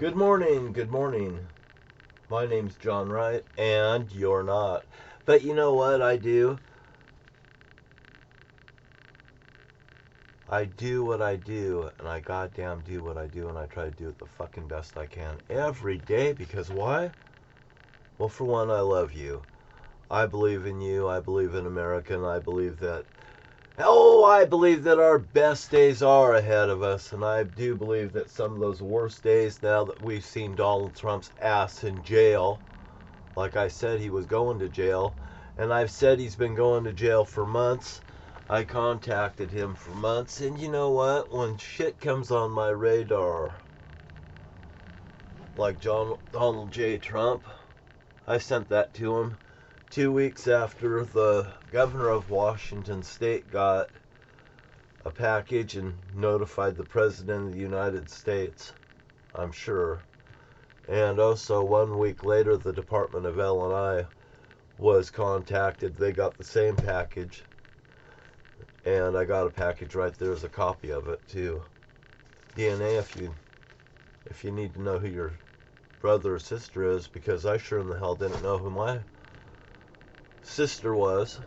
Good morning, good morning. My name's John Wright, and you're not. But you know what I do? I do what I do, and I goddamn do what I do, and I try to do it the fucking best I can every day, because why? Well, for one, I love you. I believe in you, I believe in America, and I believe that our best days are ahead of us, and I do believe that some of those worst days, now that we've seen Donald Trump's ass in jail, like I said, he was going to jail, and I've said he's been going to jail for months. I contacted him for months, and you know what? When shit comes on my radar, like Donald J. Trump, I sent that to him 2 weeks after the governor of Washington State got a package and notified the President of the United States, I'm sure. And also 1 week later, the Department of L&I was contacted. They got the same package, and I got a package right there as a copy of it too. DNA, if you need to know who your brother or sister is, because I sure in the hell didn't know who my sister was,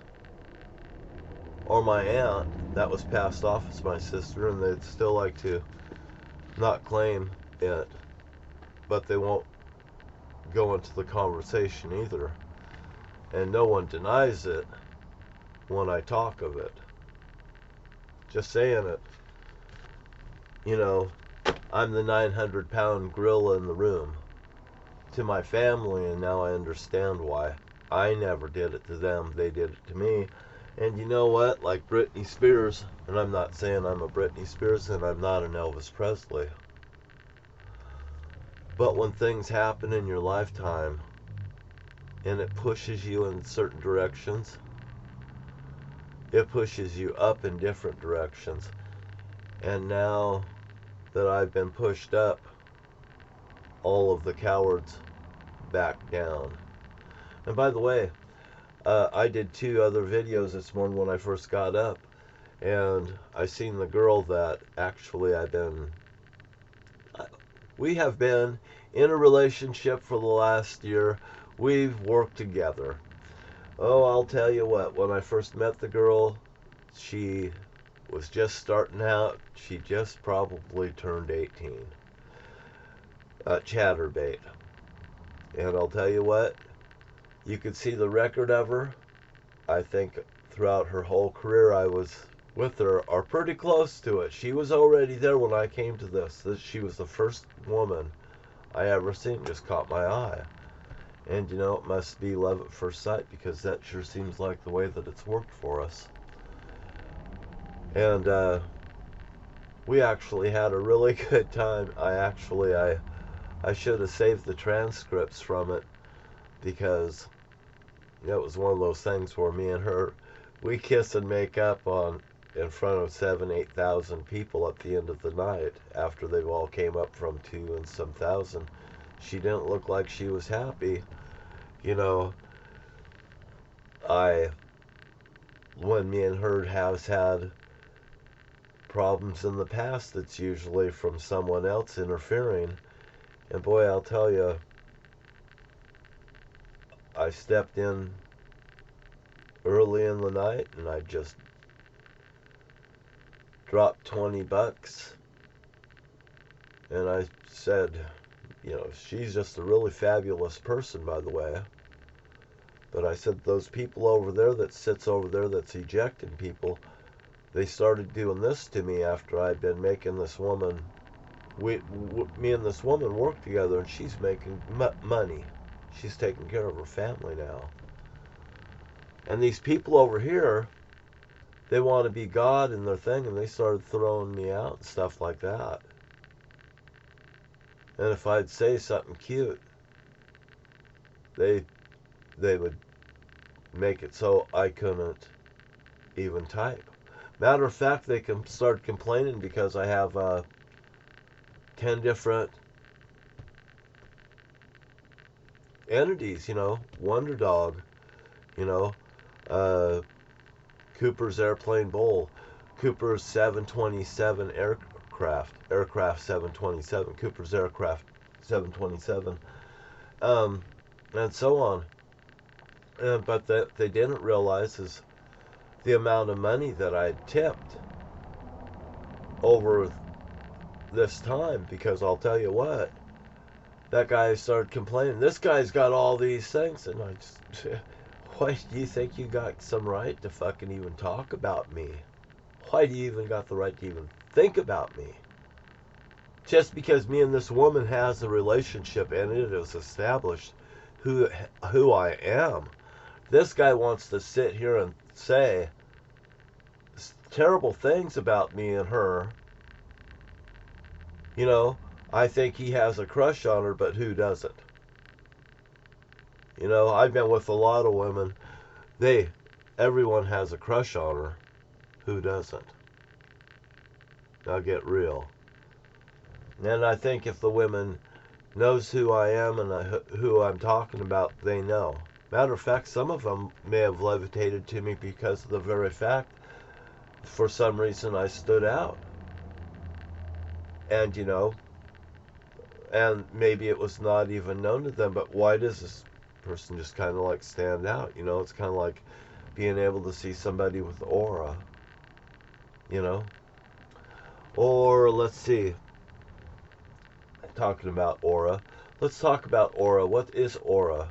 or my aunt that was passed off as my sister, and they'd still like to not claim it, but they won't go into the conversation either. And no one denies it when I talk of it. Just saying it. You know, I'm the 900-pound gorilla in the room to my family, and now I understand why. I never did it to them, they did it to me. And you know what? Like Britney Spears, and I'm not saying I'm a Britney Spears and I'm not an Elvis Presley, but when things happen in your lifetime and it pushes you in certain directions, it pushes you up in different directions. And now that I've been pushed up, all of the cowards back down. And by the way, I did 2 other videos this morning when I first got up, and I seen the girl that actually we have been in a relationship for the last year. We've worked together. Oh, I'll tell you what, when I first met the girl, she was just starting out. She just probably turned 18. Chatterbait. And I'll tell you what, you could see the record of her. I think throughout her whole career I was with her, or pretty close to it. She was already there when I came to this. She was the first woman I ever seen, just caught my eye. And you know, it must be love at first sight, because that sure seems like the way that it's worked for us. And we actually had a really good time. I should have saved the transcripts from it, because it was one of those things where me and her, we kiss and make up in front of 7,000-8,000 people at the end of the night, after they all came up from 2 and some thousand. She didn't look like she was happy. You know, when me and her has had problems in the past, it's usually from someone else interfering. And boy, I'll tell you, I stepped in early in the night and I just dropped $20, and I said, you know, she's just a really fabulous person, by the way, but I said, those people over there that sits over there that's ejecting people, they started doing this to me after I'd been making this woman, me and this woman work together, and she's making money. She's taking care of her family now. And these people over here, they want to be God in their thing, and they started throwing me out and stuff like that. And if I'd say something cute, they would make it so I couldn't even type. Matter of fact, they start complaining because I have 10 different entities, you know, Wonder Dog, you know, Cooper's Airplane Bowl, Cooper's 727 aircraft 727, Cooper's Aircraft 727, and so on. But that they didn't realize is the amount of money that I tipped over this time, because I'll tell you what, that guy started complaining, this guy's got all these things, and I just, why do you think you got some right to fucking even talk about me? Why do you even got the right to even think about me? Just because me and this woman has a relationship and it is established who I am. This guy wants to sit here and say terrible things about me and her. You know, I think he has a crush on her, but who doesn't? You know, I've been with a lot of women. Everyone has a crush on her. Who doesn't? Now get real. And I think if the women knows who I am and who I'm talking about, they know. Matter of fact, some of them may have levitated to me because of the very fact, for some reason, I stood out. And, you know, and maybe it was not even known to them, but why does this person just kind of like stand out? You know, it's kind of like being able to see somebody with aura, you know? Or, let's see, talking about aura, let's talk about aura. What is aura?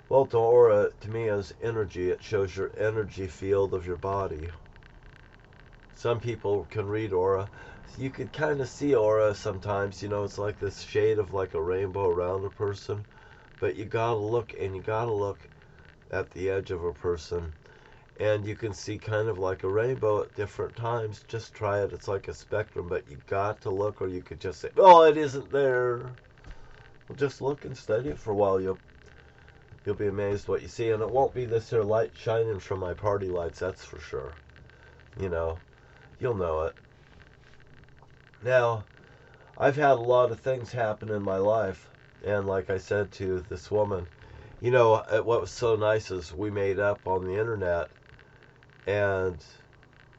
Well, the aura to me is energy. It shows your energy field of your body. Some people can read aura. You could kind of see aura sometimes, you know, it's like this shade of like a rainbow around a person. But you gotta look, and you gotta look at the edge of a person. And you can see kind of like a rainbow at different times. Just try it. It's like a spectrum, but you got to look, or you could just say, oh, it isn't there. Well, just look and study it for a while. You'll be amazed what you see. And it won't be this here light shining from my party lights, that's for sure. You know, you'll know it. Now, I've had a lot of things happen in my life. And like I said to this woman, you know, what was so nice is we made up on the internet. And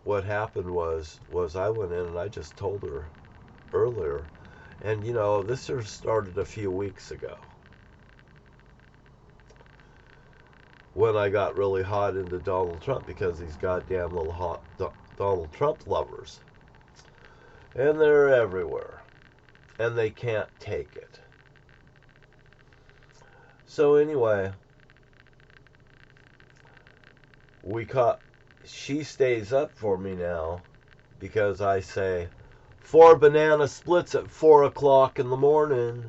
what happened was I went in and I just told her earlier. And, you know, this sort of started a few weeks ago, when I got really hot into Donald Trump, because these goddamn little hot Donald Trump lovers. And they're everywhere. And they can't take it. So anyway, she stays up for me now because I say 4 banana splits at 4 o'clock in the morning.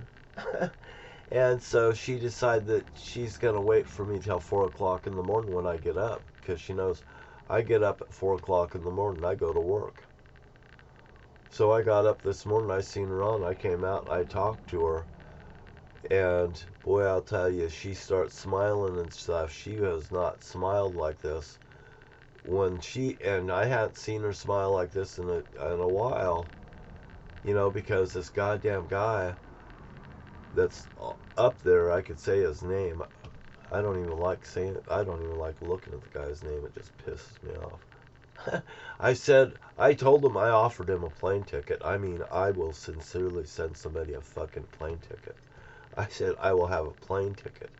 And so she decided that she's going to wait for me till 4 o'clock in the morning when I get up, because she knows I get up at 4 o'clock in the morning. I go to work. So I got up this morning. I seen her on. I came out. I talked to her. And boy, I'll tell you, she starts smiling and stuff. She has not smiled like this. And I hadn't seen her smile like this in a while. You know, because this goddamn guy that's up there, I could say his name. I don't even like saying it. I don't even like looking at the guy's name. It just pisses me off. I told him, I offered him a plane ticket. I mean, I will sincerely send somebody a fucking plane ticket. I said, I will have a plane ticket.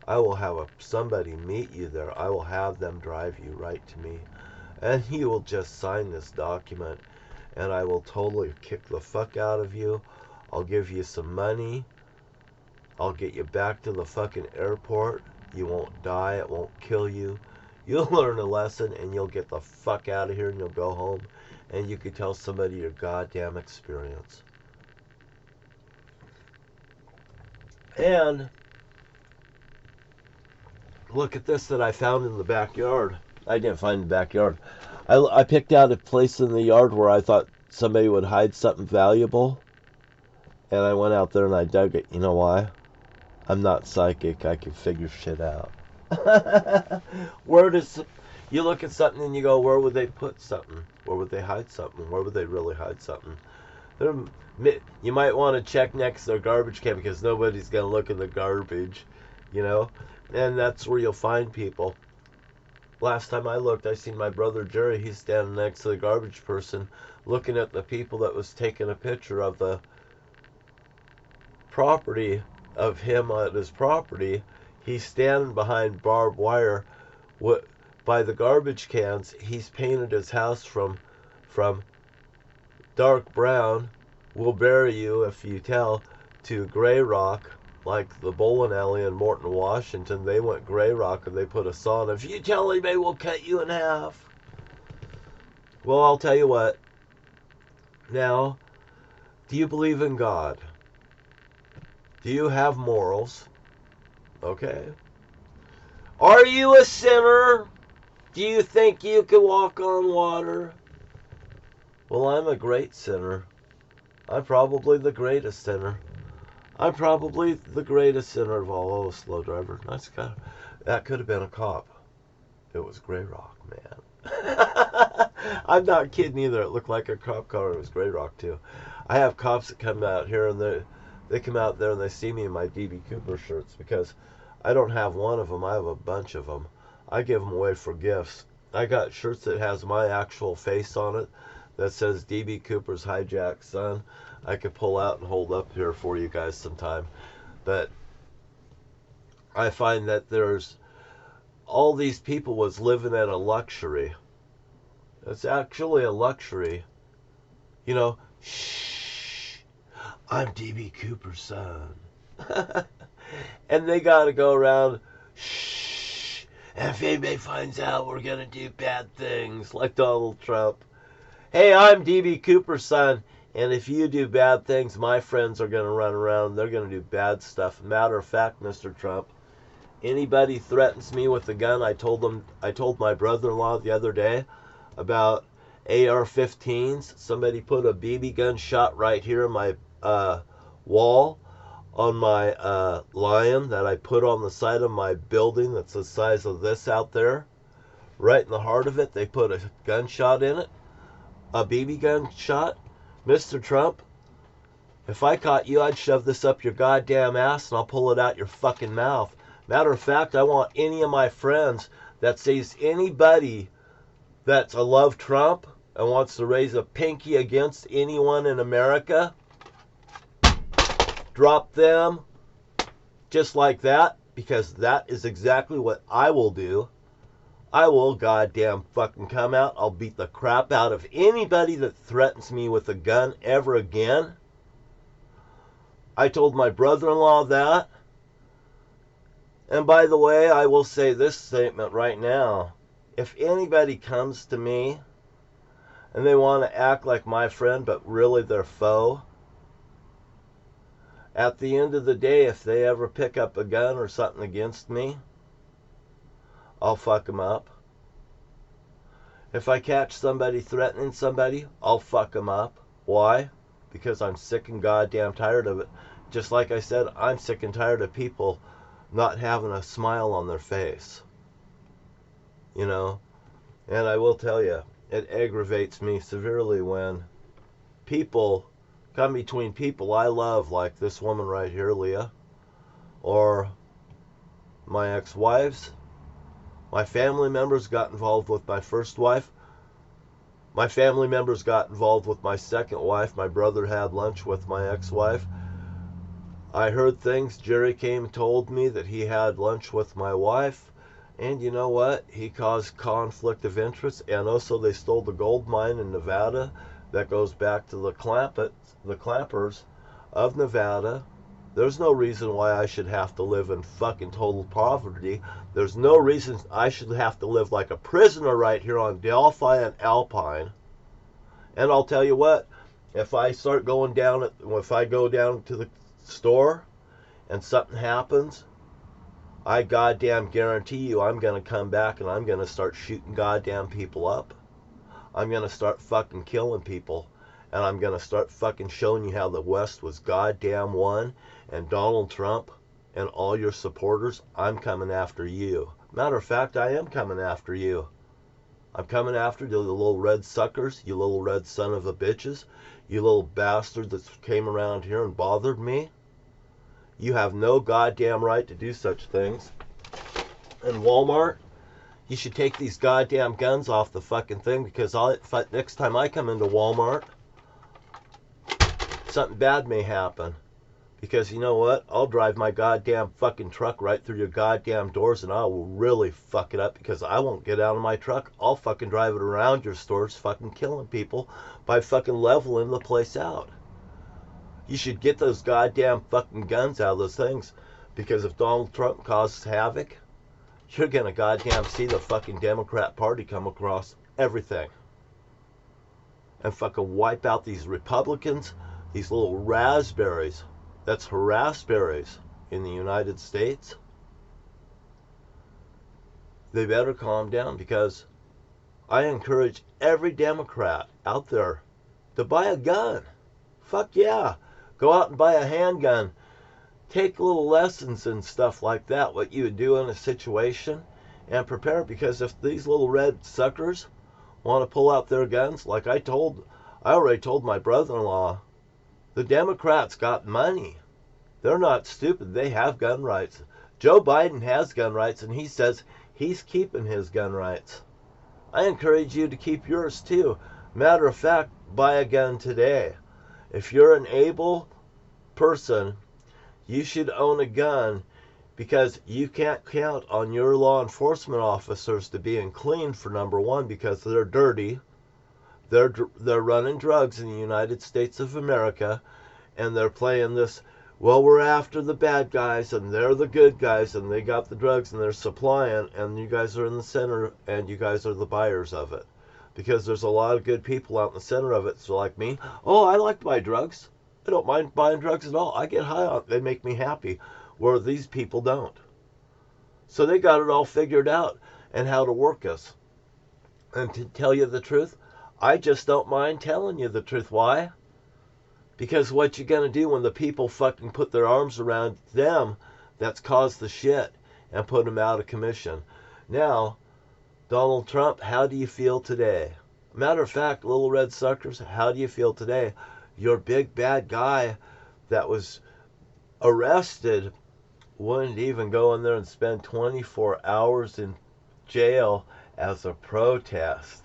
I will have somebody meet you there. I will have them drive you right to me. And you will just sign this document. And I will totally kick the fuck out of you. I'll give you some money. I'll get you back to the fucking airport. You won't die. It won't kill you. You'll learn a lesson and you'll get the fuck out of here and you'll go home. And you can tell somebody your goddamn experience. And look at this that I found in the backyard. I didn't find the backyard. I picked out a place in the yard where I thought somebody would hide something valuable. And I went out there and I dug it. You know why? I'm not psychic. I can figure shit out. You look at something and you go, where would they put something? Where would they hide something? Where would they really hide something? You might want to check next to their garbage can, because nobody's going to look in the garbage, you know? And that's where you'll find people. Last time I looked, I seen my brother Jerry. He's standing next to the garbage person looking at the people that was taking a picture of the property of him at his property. He's standing behind barbed wire by the garbage cans. He's painted his house from dark brown, will bury you if you tell, to gray rock, like the bowling alley in Morton, Washington. They went gray rock and they put a sign, if you tell anybody, we'll cut you in half. Well, I'll tell you what. Now, do you believe in God? Do you have morals? Okay. Are you a sinner? Do you think you can walk on water? Well, I'm a great sinner. I'm probably the greatest sinner. I'm probably the greatest sinner of all. Oh, slow driver. Nice guy. That could have been a cop. It was Gray Rock, man. I'm not kidding either. It looked like a cop car. It was Gray Rock, too. I have cops that come out here, and they come out there and they see me in my D.B. Cooper shirts, because I don't have one of them. I have a bunch of them. I give them away for gifts. I got shirts that has my actual face on it that says D.B. Cooper's hijacked son. I could pull out and hold up here for you guys sometime. But I find that there's all these people was living at a luxury. It's actually a luxury. You know, shh, I'm D.B. Cooper's son. And they got to go around, shh, and if anybody finds out, we're going to do bad things, like Donald Trump. Hey, I'm D.B. Cooper's son, and if you do bad things, my friends are going to run around. They're going to do bad stuff. Matter of fact, Mr. Trump, anybody threatens me with a gun, I told my brother-in-law the other day about AR-15s. Somebody put a BB gun shot right here in my wall on my lion that I put on the side of my building that's the size of this out there. Right in the heart of it, they put a gunshot in it. A BB gun shot. Mr. Trump, if I caught you, I'd shove this up your goddamn ass and I'll pull it out your fucking mouth. Matter of fact, I want any of my friends that sees anybody that's a love Trump and wants to raise a pinky against anyone in America, drop them just like that, because that is exactly what I will do. I will goddamn fucking come out. I'll beat the crap out of anybody that threatens me with a gun ever again. I told my brother-in-law that. And by the way, I will say this statement right now. If anybody comes to me and they want to act like my friend, but really their foe, at the end of the day, if they ever pick up a gun or something against me, I'll fuck them up. If I catch somebody threatening somebody, I'll fuck them up. Why? Because I'm sick and goddamn tired of it. Just like I said, I'm sick and tired of people not having a smile on their face. You know? And I will tell you, it aggravates me severely when people come between people I love, like this woman right here, Leah, or my ex-wives. My family members got involved with my first wife. My family members got involved with my second wife. My brother had lunch with my ex-wife. I heard things. Jerry came and told me that he had lunch with my wife. And you know what? He caused conflict of interest. And also they stole the gold mine in Nevada that goes back to the clampers of Nevada. There's no reason why I should have to live in fucking total poverty. There's no reason I should have to live like a prisoner right here on Delphi and Alpine. And I'll tell you what, if I go down to the store and something happens, I goddamn guarantee you I'm going to come back and I'm going to start shooting goddamn people up. I'm going to start fucking killing people. And I'm going to start fucking showing you how the West was goddamn won. And Donald Trump and all your supporters, I'm coming after you. Matter of fact, I am coming after you. I'm coming after the little red suckers, you little red son of a bitches, you little bastard that came around here and bothered me. You have no goddamn right to do such things. And Walmart, you should take these goddamn guns off the fucking thing, because next time I come into Walmart, something bad may happen. Because you know what? I'll drive my goddamn fucking truck right through your goddamn doors and I will really fuck it up because I won't get out of my truck. I'll fucking drive it around your stores, fucking killing people by fucking leveling the place out. You should get those goddamn fucking guns out of those things because if Donald Trump causes havoc, you're gonna goddamn see the fucking Democrat Party come across everything and fucking wipe out these Republicans, these little raspberries. That's harassberries in the United States. They better calm down because I encourage every Democrat out there to buy a gun. Fuck yeah. Go out and buy a handgun. Take little lessons and stuff like that, what you would do in a situation, and prepare, because if these little red suckers want to pull out their guns, like I already told my brother-in-law, the Democrats got money. They're not stupid. They have gun rights. Joe Biden has gun rights, and he says he's keeping his gun rights. I encourage you to keep yours too. Matter of fact, buy a gun today. If you're an able person, you should own a gun because you can't count on your law enforcement officers to being clean, for number one, because they're dirty. They're running drugs in the United States of America, and they're playing this, well, we're after the bad guys, and they're the good guys, and they got the drugs, and they're supplying, and you guys are in the center, and you guys are the buyers of it. Because there's a lot of good people out in the center of it, so like me, oh, I like to buy drugs. I don't mind buying drugs at all. I get high on it. They make me happy, where these people don't. So they got it all figured out and how to work us. And to tell you the truth, I just don't mind telling you the truth. Why? Because what you gonna do when the people fucking put their arms around them that's caused the shit and put them out of commission? Now, Donald Trump, how do you feel today? Matter of fact, little red suckers, how do you feel today? Your big bad guy that was arrested wouldn't even go in there and spend 24 hours in jail as a protest.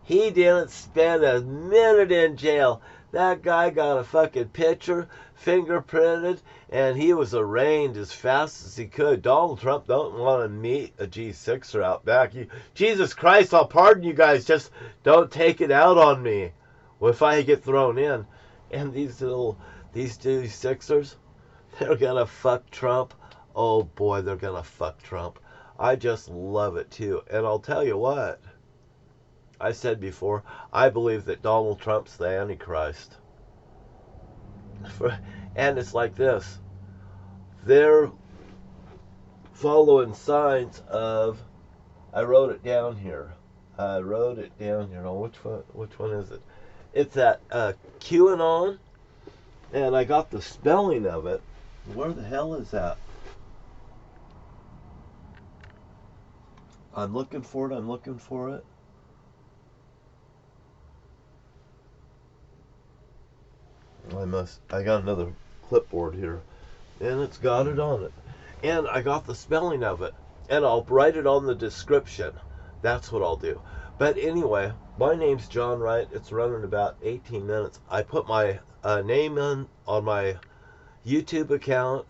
He didn't spend a minute in jail. That guy got a fucking picture, fingerprinted, and he was arraigned as fast as he could. Donald Trump don't want to meet a G6er out back. Jesus Christ, I'll pardon you guys. Just don't take it out on me if I get thrown in. And these G6ers, they're gonna fuck Trump. Oh boy, they're gonna fuck Trump. I just love it too. And I'll tell you what, I said before, I believe that Donald Trump's the Antichrist. And it's like this. They're following signs of, I wrote it down here. Now, which one is it? It's that QAnon, and I got the spelling of it. Where the hell is that? I'm looking for it. I got another clipboard here, and it's got it on it. And I got the spelling of it, and I'll write it on the description. That's what I'll do. But anyway, my name's John Wright. It's running about 18 minutes. I put my name in on my YouTube account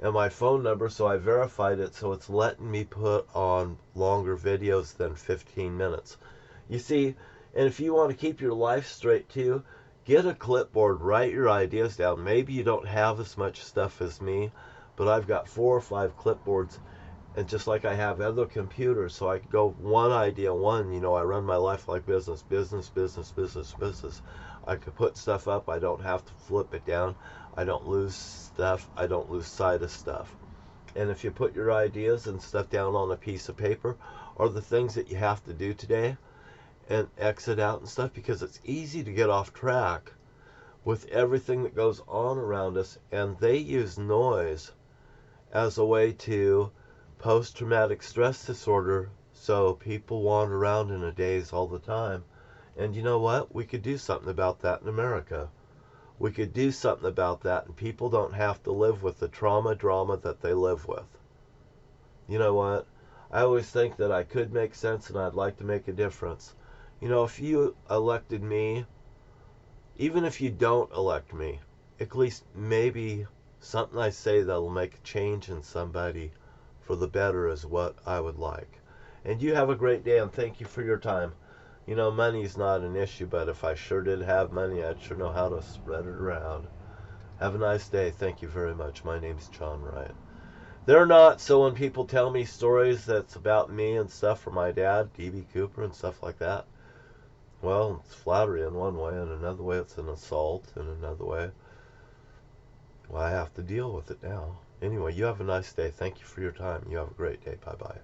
and my phone number, so I verified it, so it's letting me put on longer videos than 15 minutes. You see, and if you want to keep your life straight too, get a clipboard, write your ideas down. Maybe you don't have as much stuff as me, but I've got 4 or 5 clipboards, and just like I have other computers, so I can go one idea, I run my life like business. I could put stuff up. I don't have to flip it down. I don't lose stuff. I don't lose sight of stuff. And if you put your ideas and stuff down on a piece of paper, or the things that you have to do today, and exit out and stuff, because it's easy to get off track with everything that goes on around us, and they use noise as a way to post-traumatic stress disorder, so people wander around in a daze all the time. And you know what? We could do something about that in America. We could do something about that, and people don't have to live with the drama that they live with. You know what? I always think that I could make sense, and I'd like to make a difference. If you elected me, even if you don't elect me, at least maybe Something I say that'll make a change in somebody for the better is what I would like. And you have a great day, and thank you for your time. You know, money's not an issue, but if I sure did have money, I'd sure know how to spread it around. Have a nice day. Thank you very much. My name's John Ryan. They're not, so when people tell me stories that's about me and stuff from my dad, D.B. Cooper and stuff like that, well, it's flattery in one way, and another way it's an assault, and another way, well, I have to deal with it now. Anyway, you have a nice day. Thank you for your time. You have a great day. Bye-bye.